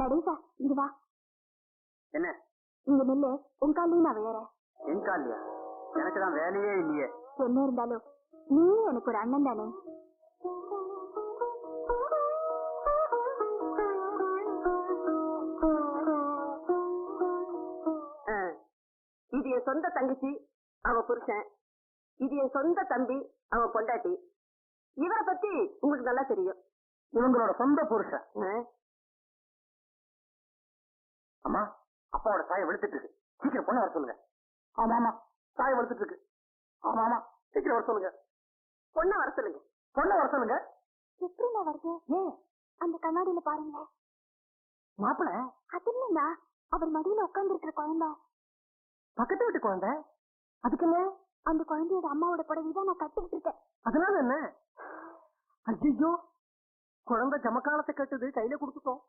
நடேசா இங்க வா. என்ன இங்க நில்லு, உன் காலையும் நான் வேற. என் காலியா? எனக்கு தான் வேலையே இல்லையே. என்ன இருந்தாலும் நீ எனக்கு ஒரு அண்ணன் தானே. இது என் சொந்த தங்கச்சி, அவ புருஷன். இது என் சொந்த தம்பி, அவ பொண்டாட்டி. இவரை பத்தி உங்களுக்கு நல்லா தெரியும். இவங்களோட சொந்த புருஷன். அம்மா, அப்பாவோட சாயம் வெளுத்துட்டு இருக்கு. சீக்கிரம் பொண்ணு வர சொல்லுங்க. ஆமா ஆமா, சாயம் வெளுத்துட்டு இருக்கு. ஆமா ஆமா, சீக்கிரம் வர சொல்லுங்க. பொண்ணை வர சொல்லுங்க. பொண்ணு வர சொல்லுங்க. எப்படி நான் வருது? அந்த கண்ணாடியில பாருங்க. மாப்பிள அது இல்லைன்னா அவர் மடியில உட்கார்ந்து இருக்கிற குழந்தை. பக்கத்து வீட்டு குழந்தை. அதுக்கு என்ன? அந்த குழந்தையோட அம்மாவோட புடவைதான் நான் கட்டிக்கிட்டு இருக்கேன். அதனால என்ன? ஐயோ, குழந்தை ஜமக்காலத்தை கட்டுது, கையில கொடுத்துட்டோம்.